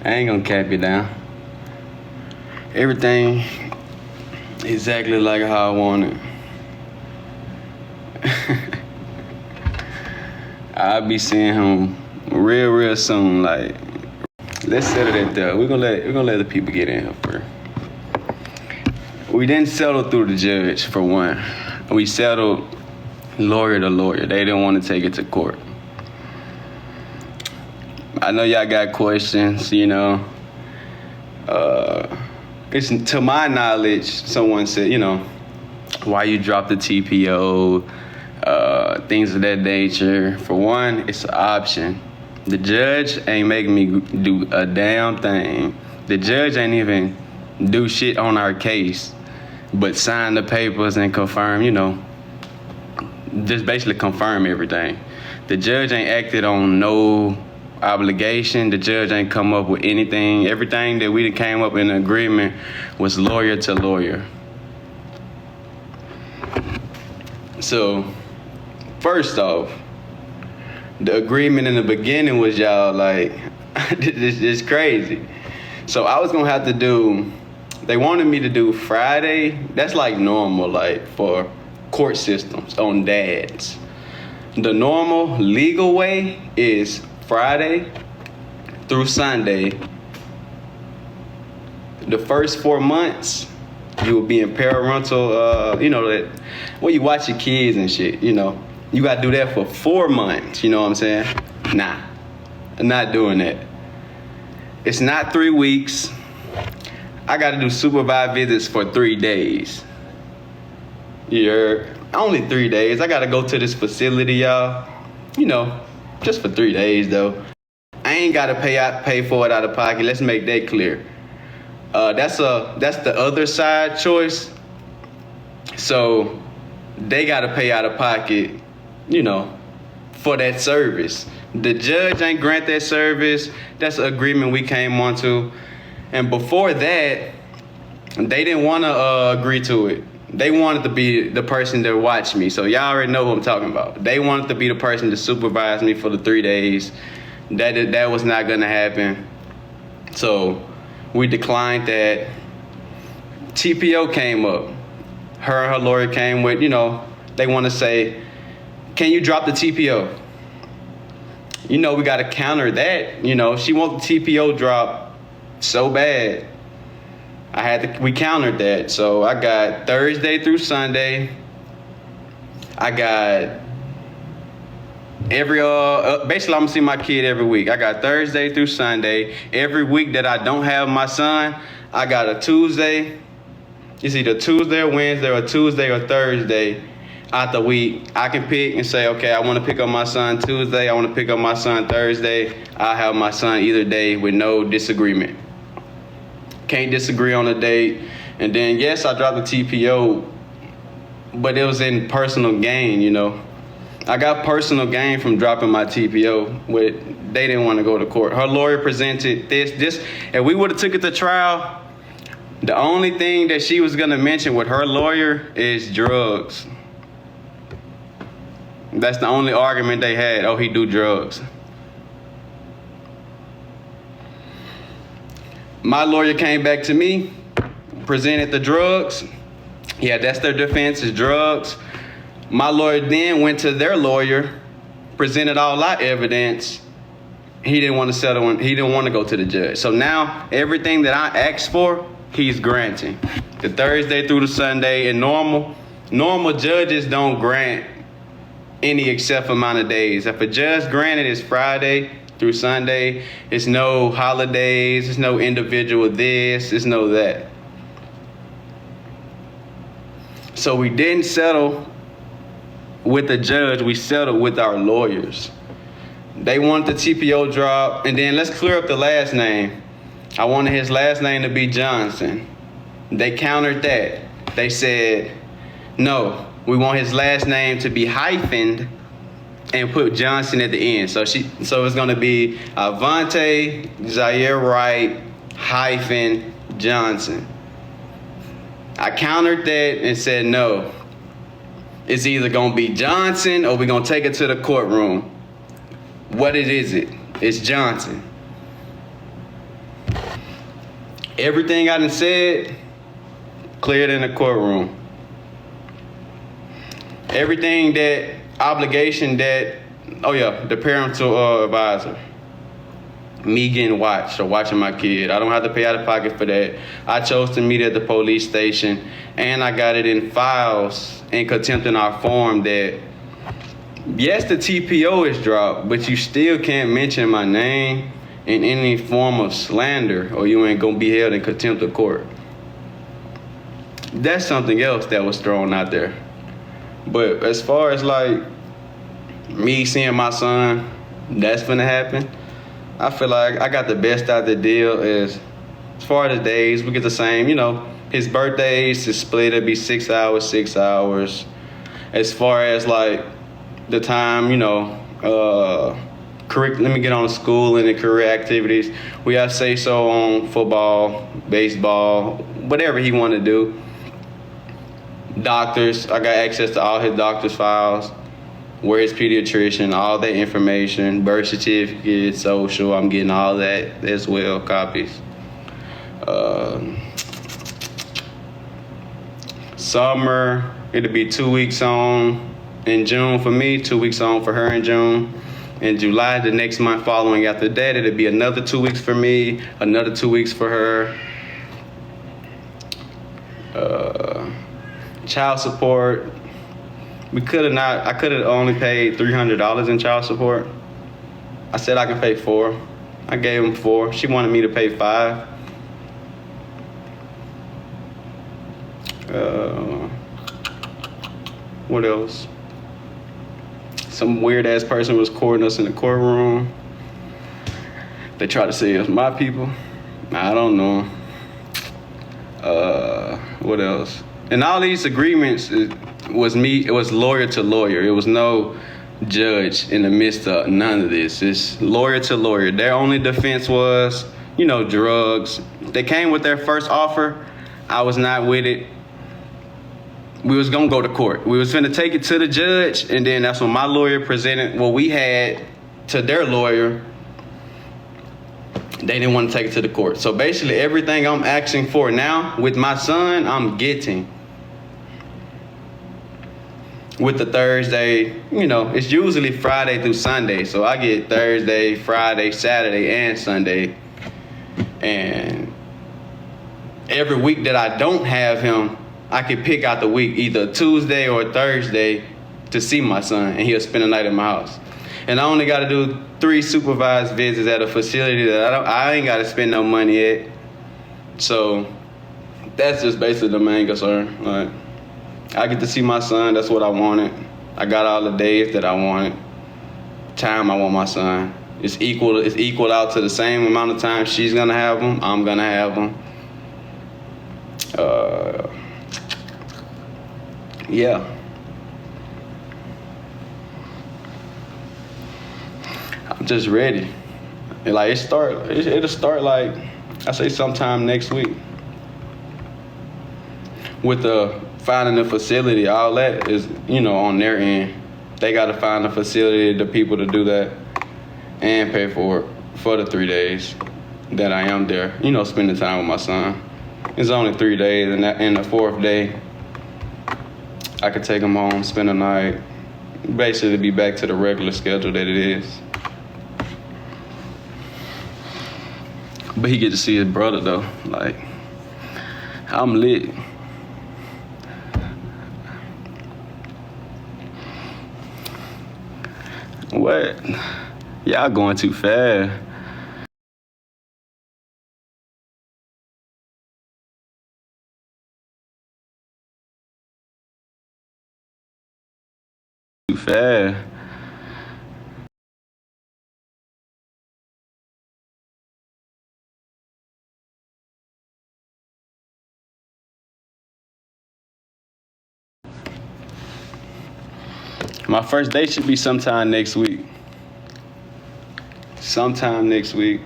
I ain't gonna cap you down. Everything exactly like how I want it. I'll be seeing him real soon. Like, let's settle that there. We're gonna let the people get in here first. We didn't settle through the judge for one. We settled lawyer to lawyer. They didn't want to take it to court. I know y'all got questions, you know. It's to my knowledge, someone said, you know, why you dropped the TPO, things of that nature. For one, it's an option. The judge ain't making me do a damn thing. The judge ain't even do shit on our case, but sign the papers and confirm, you know, just basically confirm everything. The judge ain't acted on no obligation. The judge ain't come up with anything. Everything that we came up in agreement was lawyer to lawyer. So, first off, the agreement in the beginning was y'all like, this is crazy. So I was gonna have to do, they wanted me to do Friday. That's like normal, like for court systems on dads. The normal legal way is Friday through Sunday. The first 4 months, you will be in parental, you know, that where you watch your kids and shit, you know. You got to do that for 4 months, you know what I'm saying? Nah, I'm not doing that. It's not 3 weeks. I got to do supervised visits for 3 days. Yeah, only 3 days. I got to go to this facility, y'all. You know, just for 3 days, though. I ain't got to pay for it out of pocket. Let's make that clear. That's the other side choice. So they got to pay out of pocket, you know, for that service. The judge ain't grant that service. That's an agreement we came onto. And before that, they didn't want to agree to it. They wanted to be the person to watch me. So y'all already know who I'm talking about. They wanted to be the person to supervise me for the 3 days. That was not gonna happen. So we declined that. TPO came up. Her and her lawyer came with, you know, they want to say, can you drop the TPO? You know, we got to counter that. You know, she wants the TPO drop so bad. We countered that. So I got Thursday through Sunday. I got basically I'm gonna see my kid every week. I got Thursday through Sunday. Every week that I don't have my son, I got a Tuesday. It's either Tuesday or Wednesday or Tuesday or Thursday out the week. I can pick and say, okay, I want to pick up my son Tuesday. I want to pick up my son Thursday. I'll have my son either day with no disagreement. Can't disagree on a date. And then, yes, I dropped the TPO, but it was in personal gain, you know. I got personal gain from dropping my TPO. They didn't want to go to court. Her lawyer presented this. If we would have took it to trial, the only thing that she was going to mention with her lawyer is drugs. That's the only argument they had. Oh, he do drugs. My lawyer came back to me, presented the drugs. Yeah, that's their defense, is drugs. My lawyer then went to their lawyer, presented all our evidence. He didn't want to settle. He didn't want to go to the judge. So now everything that I asked for, he's granting. The Thursday through the Sunday, and normal judges don't grant any excessive amount of days. If a judge granted, it's Friday through Sunday. It's no holidays. It's no individual this. It's no that. So we didn't settle with the judge. We settled with our lawyers. They wanted the TPO drop. And then let's clear up the last name. I wanted his last name to be Johnson. They countered that. They said, no, we want his last name to be hyphened and put Johnson at the end. So it's gonna be Avante Zaire Wright hyphen Johnson. I countered that and said, no, it's either gonna be Johnson or we're gonna take it to the courtroom. What is it? It's Johnson. Everything I done said, cleared in the courtroom. Everything that obligation that, the parental advisor. Me getting watched or watching my kid. I don't have to pay out of pocket for that. I chose to meet at the police station, and I got it in files in contempt in our form that, yes, the TPO is dropped, but you still can't mention my name in any form of slander or you ain't gonna be held in contempt of court. That's something else that was thrown out there. But as far as like me seeing my son, that's gonna happen. I feel like I got the best out of the deal as far as the days, we get the same, his birthdays is split, it'd be 6 hours, 6 hours. As far as like the time, let me get on school and the career activities. We have say so on football, baseball, whatever he want to do. Doctors, I got access to all his doctor's files. Where his pediatrician, all that information, birth certificate, social, I'm getting all that as well, copies. Summer, it'll be 2 weeks on in June for me, 2 weeks on for her in June. In July, the next month following after that, it'll be another 2 weeks for me, another 2 weeks for her. Child support. I could have only paid $300 in child support. I said I can pay $4. I gave him $4. She wanted me to pay $5. What else? Some weird ass person was courting us in the courtroom. They tried to say it was my people. I don't know. What else? And all these agreements, it was lawyer to lawyer. It was no judge in the midst of none of this. It's lawyer to lawyer. Their only defense was, drugs. They came with their first offer. I was not with it. We was gonna go to court. We was finna take it to the judge, and then that's when my lawyer presented what we had to their lawyer. They didn't want to take it to the court. So basically everything I'm asking for now with my son, I'm getting. With the Thursday, it's usually Friday through Sunday. So I get Thursday, Friday, Saturday, and Sunday. And every week that I don't have him, I can pick out the week, either Tuesday or Thursday, to see my son, and he'll spend the night at my house. And I only got to do 3 supervised visits at a facility that I ain't got to spend no money at. So that's just basically the main concern. Like, I get to see my son. That's what I wanted. I got all the days that I wanted. Time I want my son. It's equal out to the same amount of time she's gonna have him. I'm gonna have him. Yeah. I'm just ready. And like it'll start like I say sometime next week. With the finding a facility, all that is, on their end. They got to find a facility, the people to do that, and pay for it for the 3 days that I am there, spending time with my son. It's only 3 days, and the 4th day, I could take him home, spend the night, basically be back to the regular schedule that it is. But he get to see his brother, though. Like, I'm lit. What? Y'all going too fast. Too fast. My first date should be sometime next week. Sometime next week.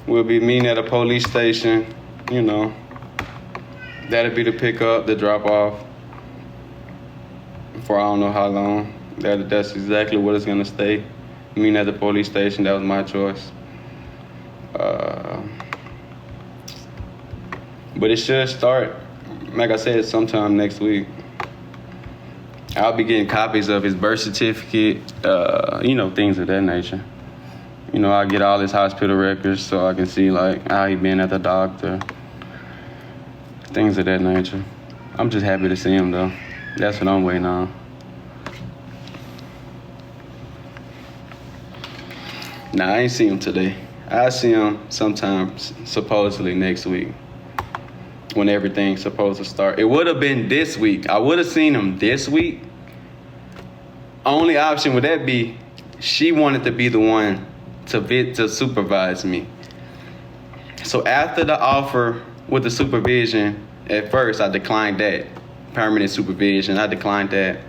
We'll be meeting at a police station, That'll be the pickup, the drop off. For I don't know how long. That's exactly what it's gonna stay. Meeting at the police station, that was my choice. But it should start, like I said, sometime next week. I'll be getting copies of his birth certificate, things of that nature. I get all his hospital records so I can see like how he been at the doctor, things of that nature. I'm just happy to see him though. That's what I'm waiting on. Nah, I ain't see him today. I'll see him sometime supposedly next week when everything's supposed to start. It would have been this week. I would have seen him this week. Only option would that be she wanted to be the one to supervise me. So after the offer with the supervision, at first I declined that. Permanent supervision, I declined that.